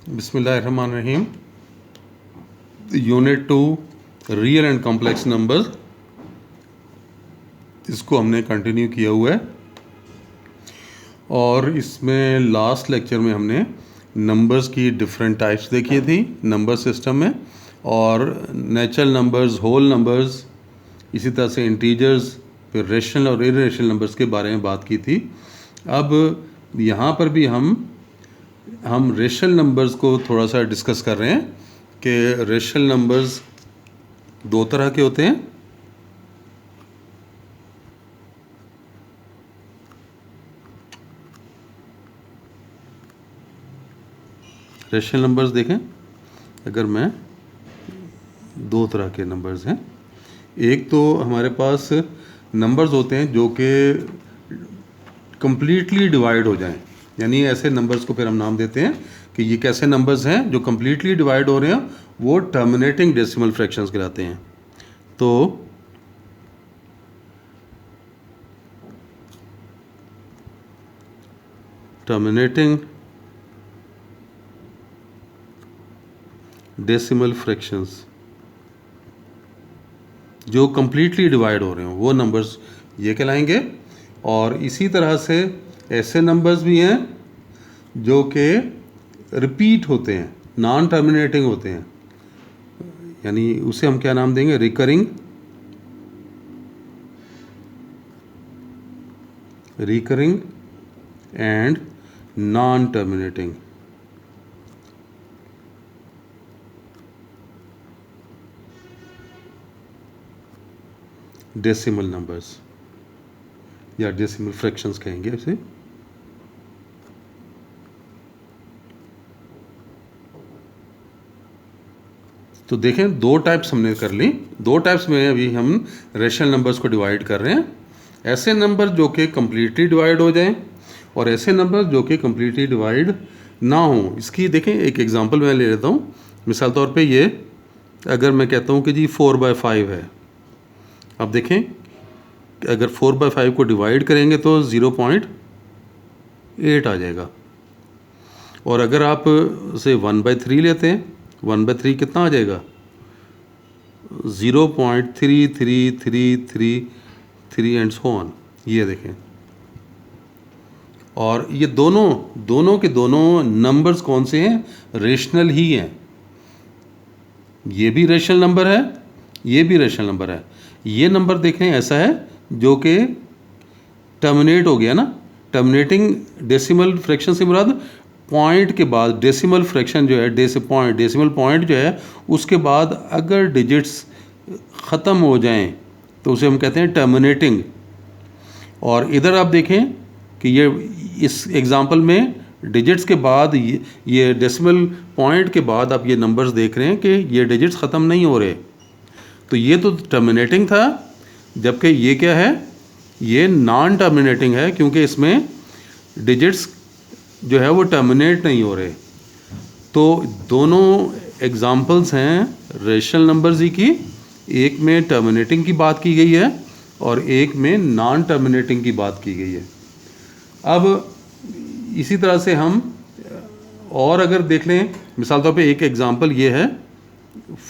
बिस्मिल्लाहिर्रहमानिर्रहीम। Unit 2 real and complex numbers, इसको हमने कंटिन्यू किया हुआ है और इसमें लास्ट लेक्चर में हमने नंबर्स की डिफरेंट टाइप्स देखी थी नंबर सिस्टम में, और नेचुरल नंबर्स, होल नंबर्स, इसी तरह से इंटीजर्स, फिर रेशनल और इरेशनल नंबर्स के बारे में बात की थी। अब यहाँ पर भी हम रेशनल नंबर्स को थोड़ा सा डिस्कस कर रहे हैं कि रेशनल नंबर्स दो तरह के होते हैं। रेशनल नंबर्स देखें, अगर मैं दो तरह के नंबर्स हैं। एक तो हमारे पास नंबर्स होते हैं जो कि कंप्लीटली डिवाइड हो जाएं, यानी ऐसे नंबर्स को फिर हम नाम देते हैं कि ये कैसे नंबर्स हैं जो कंप्लीटली डिवाइड हो रहे हैं, वो टर्मिनेटिंग डेसिमल फ्रैक्शंस कहलाते हैं। तो टर्मिनेटिंग डेसिमल फ्रैक्शंस जो कंप्लीटली डिवाइड हो रहे हो वो नंबर्स ये कहलाएंगे। और इसी तरह से ऐसे नंबर्स भी हैं जो कि रिपीट होते हैं, नॉन टर्मिनेटिंग होते हैं, यानी उसे हम क्या नाम देंगे, recurring and non terminating. Decimal numbers या डेसिमल फ्रैक्शंस कहेंगे इसे। तो देखें, दो टाइप्स हमने कर ली। दो टाइप्स में अभी हम रेशनल नंबर्स को डिवाइड कर रहे हैं। ऐसे नंबर जो कि कम्प्लीटली डिवाइड हो जाएं और ऐसे नंबर जो कि कम्प्लीटली डिवाइड ना हो। इसकी देखें एक एग्जांपल मैं ले लेता हूँ। मिसाल तौर पे ये अगर मैं कहता हूँ कि जी 4/5 है। अब देखें, अगर 4/5 को डिवाइड करेंगे तो 0.8 आ जाएगा। और अगर आप उसे 1/3 लेते हैं, 1/3 कितना आ जाएगा, 0.3333 एंड सो ऑन। ये देखें, और ये दोनों के दोनों नंबर्स कौन से हैं, रेशनल ही हैं। ये भी रेशनल नंबर है, ये भी रेशनल नंबर है। ये नंबर देखें ऐसा है जो कि टर्मिनेट हो गया ना। टर्मिनेटिंग डेसिमल फ्रैक्शन से मुराद पॉइंट के बाद डेसिमल फ्रैक्शन जो है, डेसिमल पॉइंट जो है, उसके बाद अगर डिजिट्स ख़त्म हो जाएं तो उसे हम कहते हैं टर्मिनेटिंग। और इधर आप देखें कि ये इस एग्जांपल में डिजिट्स के बाद ये डेसिमल पॉइंट के बाद आप ये नंबर्स देख रहे हैं कि ये डिजिट्स ख़त्म नहीं हो रहे। तो ये तो टर्मिनेटिंग था, जबकि ये क्या है, ये नॉन टर्मिनेटिंग है, क्योंकि इसमें डिजिट्स जो है वो टर्मिनेट नहीं हो रहे। तो दोनों एग्जांपल्स हैं रेशनल नंबर्स ही की। एक में टर्मिनेटिंग की बात की गई है और एक में नॉन टर्मिनेटिंग की बात की गई है। अब इसी तरह से हम और अगर देख लें, मिसाल तौर पे एक एग्जांपल ये है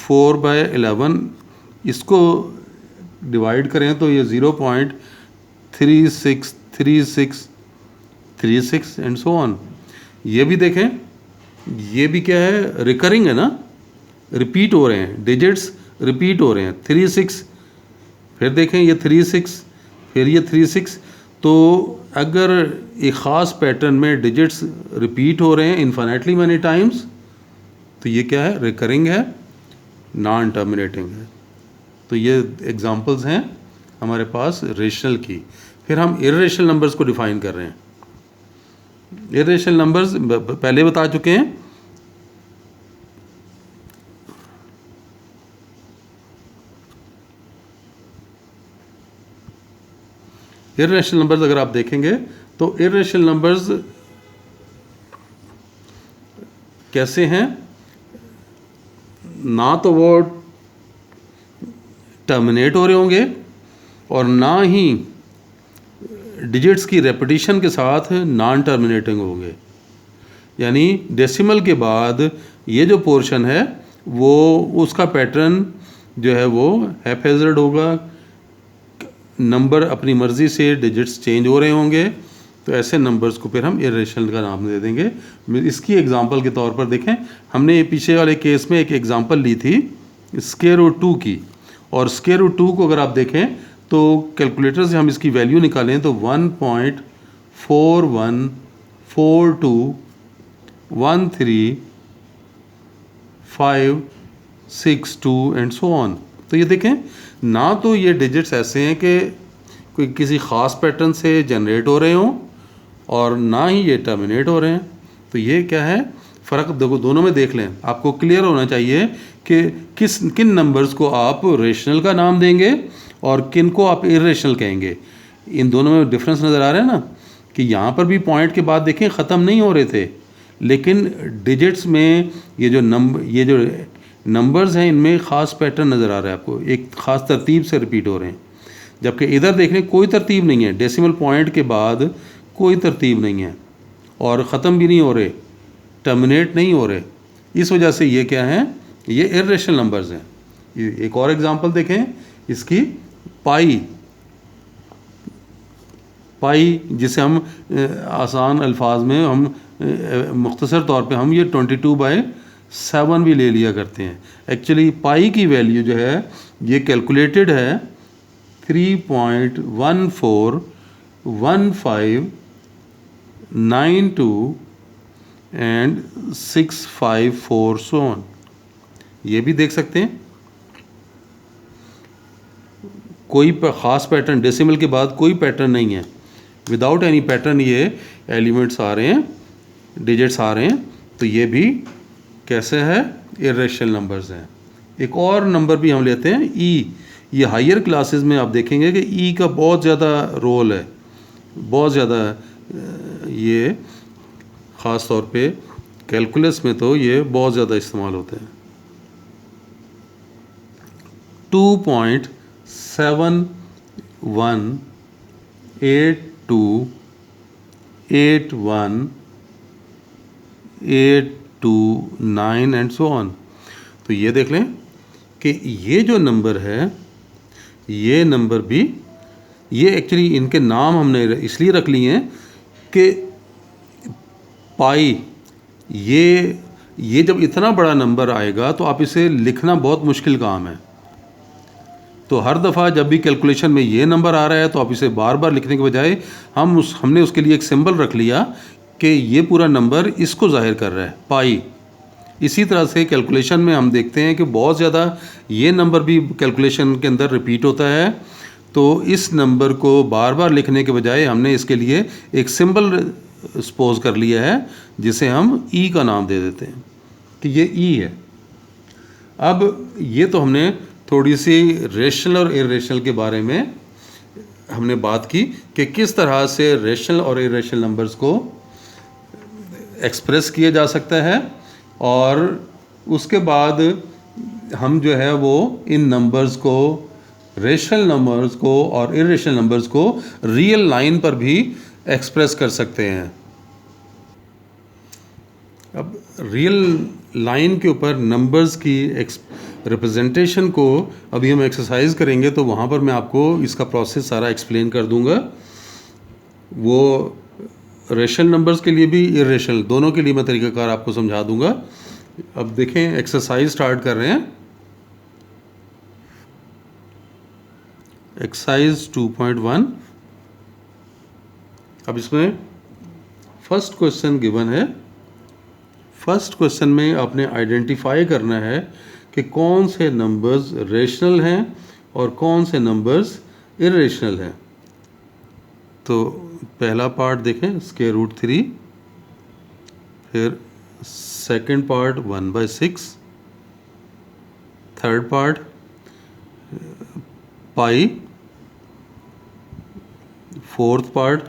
4/11, इसको डिवाइड करें तो ये 0.363636 एंड सो ऑन। ये भी देखें, ये भी क्या है, रिकरिंग है ना, रिपीट हो रहे हैं, डिजिट्स रिपीट हो रहे हैं। 36, फिर देखें ये 36, फिर ये 36। तो अगर एक ख़ास पैटर्न में डिजिट्स रिपीट हो रहे हैं इन्फिनिटली मैनी टाइम्स, तो ये क्या है, रिकरिंग है, नॉन टर्मिनेटिंग है। तो ये एग्जांपल्स हैं हमारे पास रेशनल की। फिर हम इरेशनल नंबर्स को डिफाइन कर रहे हैं। इरेशनल नंबर्स पहले बता चुके हैं। इरेशनल नंबर्स अगर आप देखेंगे तो इरेशनल नंबर्स कैसे हैं, ना तो वो टर्मिनेट हो रहे होंगे और ना ही डिजिट्स की रेपिटेशन के साथ नॉन टर्मिनेटिंग होंगे। यानी डेसिमल के बाद ये जो पोर्शन है वो उसका पैटर्न जो है वो हैफेजर्ड होगा, नंबर अपनी मर्ज़ी से डिजिट्स चेंज हो रहे होंगे, तो ऐसे नंबर्स को फिर हम इर्रेशनल का नाम दे देंगे। इसकी एग्जांपल के तौर पर देखें, हमने ये पीछे वाले केस में एक एग्जांपल ली थी स्क्वायर रूट 2 की, और स्क्वायर रूट 2 को अगर आप देखें तो कैलकुलेटर से हम इसकी वैल्यू निकालें तो 1.41421356 एंड सो ऑन। तो ये देखें, ना तो ये डिजिट्स ऐसे हैं कि कोई किसी ख़ास पैटर्न से जनरेट हो रहे हों और ना ही ये टर्मिनेट हो रहे हैं। तो ये क्या है फ़र्क, देखो दोनों में देख लें, आपको क्लियर होना चाहिए कि किन नंबर्स को आप रेशनल का नाम देंगे और किन को आप इर्रेशनल कहेंगे। इन दोनों में डिफरेंस नज़र आ रहा है ना, कि यहाँ पर भी पॉइंट के बाद देखें ख़त्म नहीं हो रहे थे, लेकिन डिजिट्स में ये जो नंबर्स हैं इनमें ख़ास पैटर्न नज़र आ रहा है आपको, एक ख़ास तरतीब से रिपीट हो रहे हैं। जबकि इधर देख लें कोई तरतीब नहीं है, डेसिमल पॉइंट के बाद कोई तरतीब नहीं है और ख़त्म भी नहीं हो रहे, टर्मिनेट नहीं हो रहे। इस वजह से ये क्या हैं, ये इर्रेशनल नंबर्स हैं। एक और एग्जांपल देखें इसकी, पाई जिसे हम आसान अल्फाज में हम मुख्तसर तौर पे हम ये 22/7 भी ले लिया करते हैं। एक्चुअली पाई की वैल्यू जो है ये कैलकुलेटेड है 3.141592 एंड 654 सो ऑन। ये भी देख सकते हैं कोई ख़ास पैटर्न, डेसिमल के बाद कोई पैटर्न नहीं है, विदाउट एनी पैटर्न ये एलिमेंट्स आ रहे हैं, डिजिट्स आ रहे हैं। तो ये भी कैसे है, इर्रेशनल नंबर्स हैं। एक और नंबर भी हम लेते हैं ई। ये हायर क्लासेस में आप देखेंगे कि ई का बहुत ज़्यादा रोल है, बहुत ज़्यादा, ये ख़ास तौर पे कैलकुलस में तो ये बहुत ज़्यादा इस्तेमाल होते हैं। 2.71828129 एंड सो ऑन। तो ये देख लें कि ये जो नंबर है, ये नंबर भी, ये एक्चुअली इनके नाम हमने इसलिए रख लिए हैं कि पाई, ये जब इतना बड़ा नंबर आएगा तो आप इसे लिखना बहुत मुश्किल काम है। तो हर दफ़ा जब भी कैलकुलेशन में ये नंबर आ रहा है तो आप इसे बार बार लिखने के बजाय हमने उसके लिए एक सिंबल रख लिया कि ये पूरा नंबर इसको ज़ाहिर कर रहा है, पाई। इसी तरह से कैलकुलेशन में हम देखते हैं कि बहुत ज़्यादा ये नंबर भी कैलकुलेशन के अंदर रिपीट होता है, तो इस नंबर को बार बार लिखने के बजाय हमने इसके लिए एक सिंबल सपोज कर लिया है जिसे हम ई का नाम दे देते हैं कि ये ई है। अब ये तो हमने थोड़ी सी रेशनल और इर्रेशनल के बारे में हमने बात की कि किस तरह से रेशनल और इर्रेशनल नंबर्स को एक्सप्रेस किया जा सकता है, और उसके बाद हम जो है वो इन नंबर्स को, रेशनल नंबर्स को और इर्रेशनल नंबर्स को रियल लाइन पर भी एक्सप्रेस कर सकते हैं। अब रियल लाइन के ऊपर नंबर्स की रिप्रेजेंटेशन को अभी हम एक्सरसाइज करेंगे, तो वहाँ पर मैं आपको इसका प्रोसेस सारा एक्सप्लेन कर दूंगा। वो रेशनल नंबर्स के लिए भी इर्रेशनल दोनों के लिए मैं तरीक़ाकार आपको समझा दूंगा। अब देखें, एक्सरसाइज स्टार्ट कर रहे हैं। एक्सरसाइज 2.1। अब इसमें फर्स्ट क्वेश्चन गिवन है। फर्स्ट क्वेश्चन में आपने आइडेंटिफाई करना है कि कौन से नंबर्स रेशनल हैं और कौन से नंबर्स इर्रेशनल हैं। तो पहला पार्ट देखें, स्क्वायर रूट 3, फिर second part 1/6, third part pi, fourth part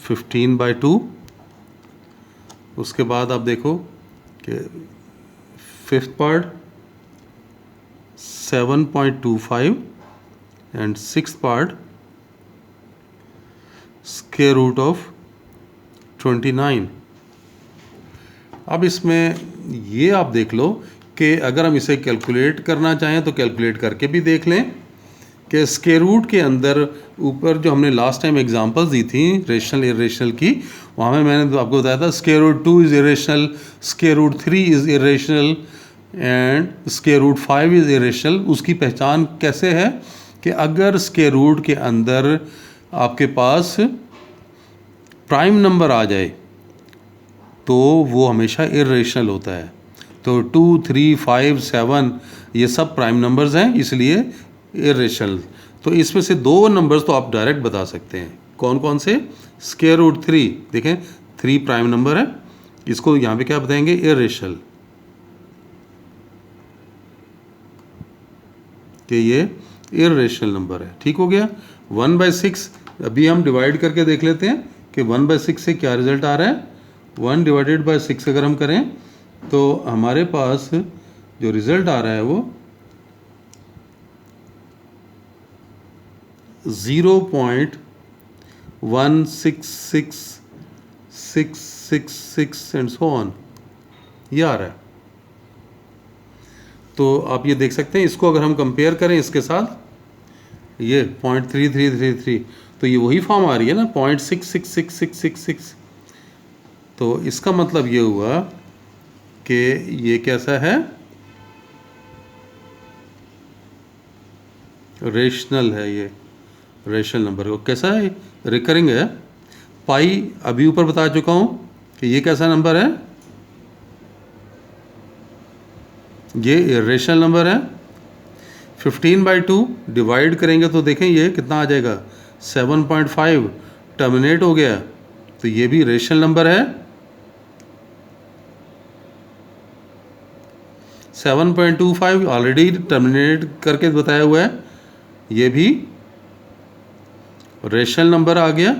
15/2। उसके बाद आप देखो कि fifth part 7.25 and sixth part square root of 29। अब इसमें ये आप देख लो कि अगर हम इसे कैलकुलेट करना चाहें तो कैलकुलेट करके भी देख लें कि स्क्वायर रूट के अंदर ऊपर जो हमने लास्ट टाइम एग्जांपल्स दी थी रेशनल इरेशनल की, वहाँ में मैंने तो आपको बताया था square root 2 is irrational, square root 3 is irrational and square root 5 is irrational. उसकी पहचान कैसे है कि अगर स्क्वायर रूट के अंदर आपके पास प्राइम नंबर आ जाए तो वो हमेशा इरेशनल होता है। तो 2, 3, 5, 7 ये सब प्राइम नंबर्स हैं, इसलिए इरेशनल। तो इसमें से दो नंबर्स तो आप डायरेक्ट बता सकते हैं। कौन कौन से? स्क्वायर रूट 3, देखें 3 प्राइम नंबर है, इसको यहाँ पे क्या बताएंगे? इरेशनल, कि ये इरेशनल नंबर है। ठीक हो गया। 1/6 अभी हम डिवाइड करके देख लेते हैं कि 1/6 से क्या रिजल्ट आ रहा है। 1/6 अगर हम करें तो हमारे पास जो रिजल्ट आ रहा है वो 0.166666 एंड सो ऑन, ये आ रहा है। तो आप ये देख सकते हैं, इसको अगर हम कंपेयर करें इसके साथ, ये 0.3333, तो ये वही फॉर्म आ रही है ना, 0.666666। तो इसका मतलब ये हुआ कि ये कैसा है? रेशनल है। ये रेशनल नंबर को कैसा है? रिकरिंग है। पाई अभी ऊपर बता चुका हूँ कि ये कैसा नंबर है? ये रेशनल नंबर है। 15/2 डिवाइड करेंगे तो देखें ये कितना आ जाएगा? 7.5 टर्मिनेट हो गया, तो ये भी रेशनल नंबर है। 7.25 ऑलरेडी टर्मिनेट करके बताया हुआ है, ये भी रेशनल नंबर आ गया।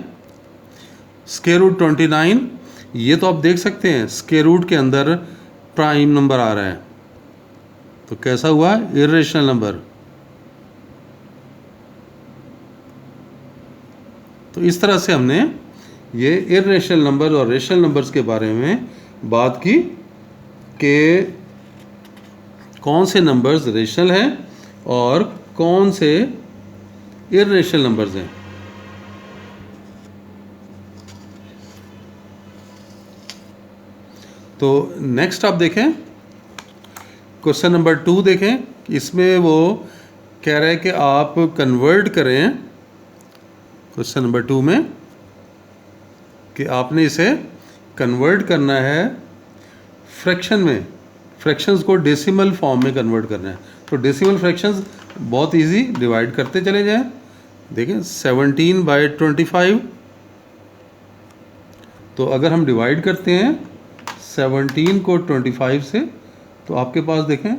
स्क्वायर रूट 29, ये तो आप देख सकते हैं स्क्वायर रूट के अंदर प्राइम नंबर आ रहा है, तो कैसा हुआ? Irrational number. तो इस तरह से हमने ये इरेशनल नंबर और रेशनल नंबर्स के बारे में बात की कि कौन से नंबर्स रेशनल हैं और कौन से इरेशनल नंबर्स हैं। तो नेक्स्ट आप देखें, क्वेश्चन नंबर 2 देखें। इसमें वो कह रहा है कि आप कन्वर्ट करें, क्वेश्चन नंबर 2 में, कि आपने इसे कन्वर्ट करना है फ्रैक्शन में, फ्रैक्शंस को डेसिमल फॉर्म में कन्वर्ट करना है। तो डेसिमल फ्रैक्शंस बहुत इजी, डिवाइड करते चले जाएं। देखें 17/25, तो अगर हम डिवाइड करते हैं 17 को 25 से, तो आपके पास देखें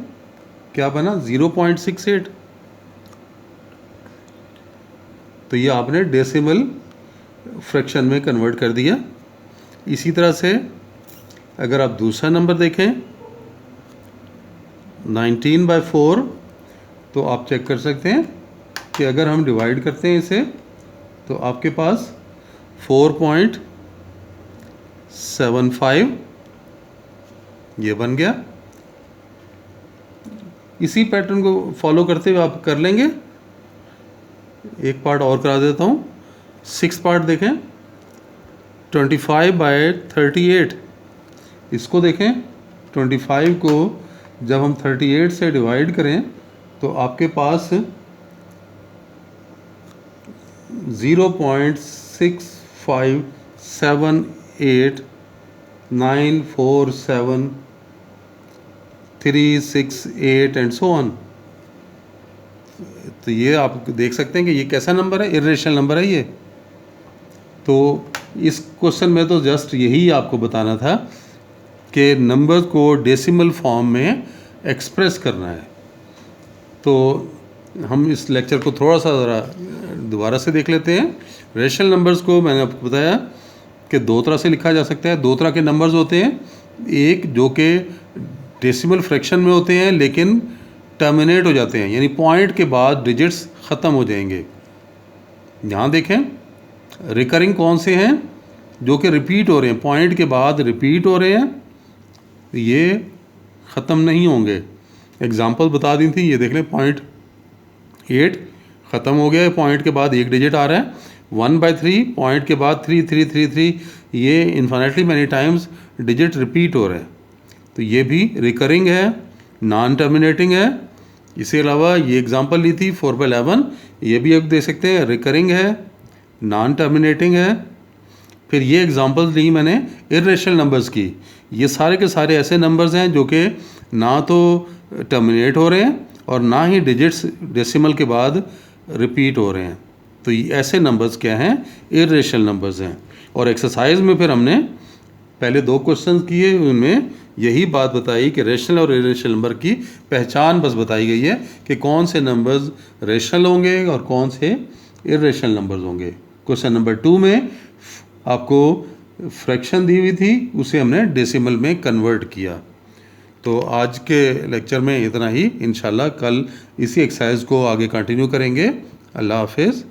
क्या बना? 0.68। तो ये आपने डेसिमल फ्रैक्शन में कन्वर्ट कर दिया। इसी तरह से अगर आप दूसरा नंबर देखें 19/4, तो आप चेक कर सकते हैं कि अगर हम डिवाइड करते हैं इसे, तो आपके पास 4.75 ये बन गया। इसी पैटर्न को फॉलो करते हुए आप कर लेंगे। एक पार्ट और करा देता हूँ। 6 पार्ट देखें, 25/38, इसको देखें। 25 को जब हम 38 से डिवाइड करें तो आपके पास 0.6578947368 एंड सो ऑन। तो ये आप देख सकते हैं कि ये कैसा नंबर है? इरेशनल नंबर है ये। तो इस क्वेश्चन में तो जस्ट यही आपको बताना था कि नंबर को डेसिमल फॉर्म में एक्सप्रेस करना है। तो हम इस लेक्चर को थोड़ा सा ज़रा दोबारा से देख लेते हैं। रेशनल नंबर्स को मैंने आपको बताया कि दो तरह से लिखा जा सकता है। दो तरह के नंबर्स होते हैं, एक जो कि डेसिमल फ्रैक्शन में होते हैं लेकिन टर्मिनेट हो जाते हैं, यानी पॉइंट के बाद डिजिट्स ख़त्म हो जाएंगे। यहाँ देखें रिकरिंग कौन से हैं? जो कि रिपीट हो रहे हैं, पॉइंट के बाद रिपीट हो रहे हैं। ये ख़त्म नहीं होंगे। एग्जांपल बता दी थी, ये देख लें 0.8 ख़त्म हो गया है, पॉइंट के बाद एक डिजिट आ रहा है। 1/3 पॉइंट के बाद 3 ये infinitely many times digit repeat हो रहे हैं, तो ये भी रिकरिंग है, नॉन टर्मिनेटिंग है। इसके अलावा ये एग्जांपल ली थी 4/11, ये भी आप दे सकते हैं, रिकरिंग है, नॉन टर्मिनेटिंग है। फिर ये एग्जांपल्स ली मैंने इर्रेशनल नंबर्स की, ये सारे के सारे ऐसे नंबर्स हैं जो कि ना तो टर्मिनेट हो रहे हैं और ना ही डिजिट्स डेसिमल के बाद रिपीट हो रहे हैं। तो ये ऐसे नंबर्स क्या हैं, इर्रेशनल नंबर्स हैं। और एक्सरसाइज में फिर हमने पहले 2 क्वेश्चन किए, उनमें यही बात बताई कि रेशनल और इरेशनल नंबर की पहचान बस बताई गई है कि कौन से नंबर्स रेशनल होंगे और कौन से इरेशनल नंबर्स होंगे। क्वेश्चन नंबर 2 में आपको फ्रैक्शन दी हुई थी, उसे हमने डेसिमल में कन्वर्ट किया। तो आज के लेक्चर में इतना ही, इंशाल्लाह कल इसी एक्सरसाइज को आगे कंटिन्यू करेंगे। अल्लाह हाफिज़।